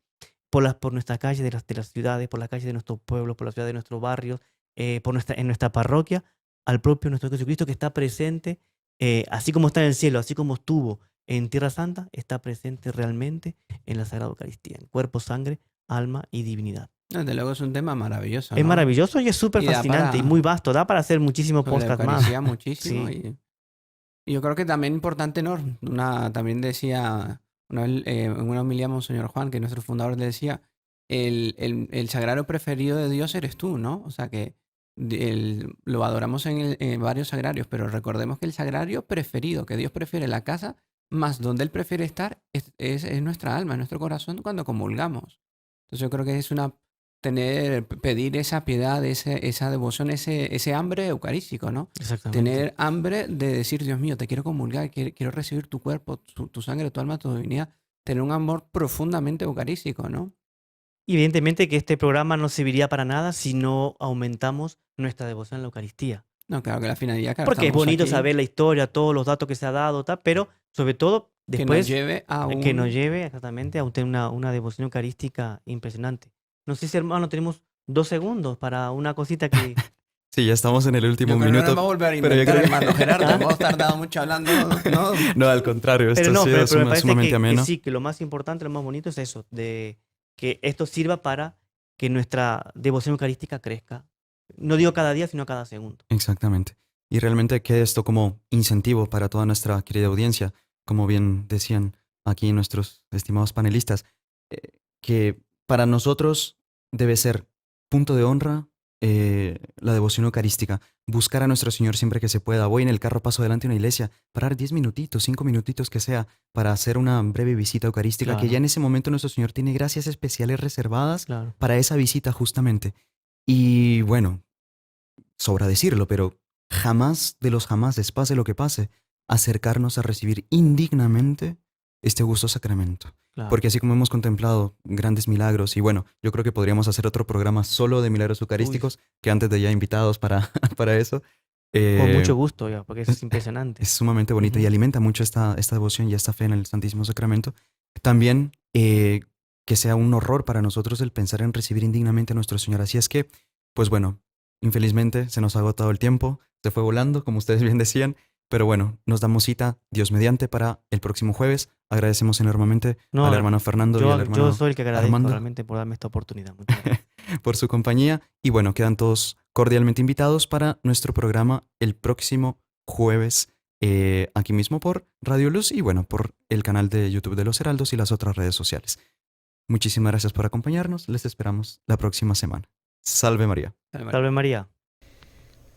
por nuestras calles de las ciudades, por las calles de nuestros pueblos, por las ciudades de nuestros barrios, en nuestra parroquia, al propio nuestro Jesucristo que está presente, así como está en el cielo, así como estuvo en Tierra Santa, está presente realmente en la Sagrada Eucaristía, en cuerpo, sangre, alma y divinidad. Desde luego es un tema maravilloso, ¿no? Es maravilloso y es súper fascinante y muy vasto. Da para hacer muchísimos podcasts más. Muchísimo. Sí. Y yo creo que también importante, ¿no? También decía, en una homilía Monseñor Juan, que nuestro fundador le decía, el sagrario preferido de Dios eres tú, ¿no? O sea que lo adoramos en varios sagrarios, pero recordemos que el sagrario preferido, que Dios prefiere la casa, más donde Él prefiere estar, es nuestra alma, es nuestro corazón cuando comulgamos. Entonces yo creo que es pedir esa piedad, esa devoción, ese hambre eucarístico, ¿no? Exactamente. Tener hambre de decir, Dios mío, te quiero comulgar, quiero recibir tu cuerpo, tu sangre, tu alma, tu divinidad. Tener un amor profundamente eucarístico, ¿no? Evidentemente que este programa no serviría para nada si no aumentamos nuestra devoción a la Eucaristía. No, claro que la finalidad, claro, porque es bonito aquí, saber la historia, todos los datos que se ha dado, pero sobre todo después que nos lleve exactamente a tener una devoción eucarística impresionante. No sé si, hermano, tenemos 2 segundos para una cosita que... Sí, ya estamos en el último minuto. No nos va a volver a inventar, hermano Gerardo. Hemos tardado mucho hablando, ¿no? No, al contrario, esto ha sido sumamente ameno. Que sí, que lo más importante, lo más bonito es eso, de que esto sirva para que nuestra devoción eucarística crezca. No digo cada día, sino cada segundo. Exactamente. Y realmente quede esto como incentivo para toda nuestra querida audiencia, como bien decían aquí nuestros estimados panelistas, que para nosotros debe ser punto de honra la devoción eucarística, buscar a nuestro Señor siempre que se pueda. Voy en el carro, paso delante de una iglesia, parar 10 minutitos, 5 minutitos que sea, para hacer una breve visita eucarística, que ya en ese momento nuestro Señor tiene gracias especiales reservadas para esa visita justamente. Y bueno, sobra decirlo, pero jamás de los jamases, pase lo que pase, acercarnos a recibir indignamente este augusto sacramento. Porque así como hemos contemplado grandes milagros, y bueno, yo creo que podríamos hacer otro programa solo de milagros eucarísticos, que antes de ya invitados para eso. Con mucho gusto, porque eso es impresionante. Es sumamente bonito y alimenta mucho esta devoción y esta fe en el Santísimo Sacramento. También que sea un horror para nosotros el pensar en recibir indignamente a nuestro Señor. Así es que, pues bueno, infelizmente se nos ha agotado el tiempo, se fue volando, como ustedes bien decían, pero bueno, nos damos cita, Dios mediante, para el próximo jueves. Agradecemos enormemente al hermano Fernando y al hermano Yo soy el que agradezco Armando realmente por darme esta oportunidad. Muchas gracias. por su compañía. Y bueno, quedan todos cordialmente invitados para nuestro programa el próximo jueves, aquí mismo por Radio Luz y bueno, por el canal de YouTube de Los Heraldos y las otras redes sociales. Muchísimas gracias por acompañarnos. Les esperamos la próxima semana. Salve María. Salve María.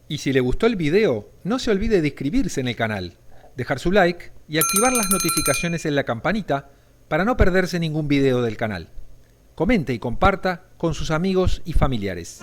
Y si le gustó el video, no se olvide de inscribirse en el canal, dejar su like y activar las notificaciones en la campanita para no perderse ningún video del canal. Comente y comparta con sus amigos y familiares.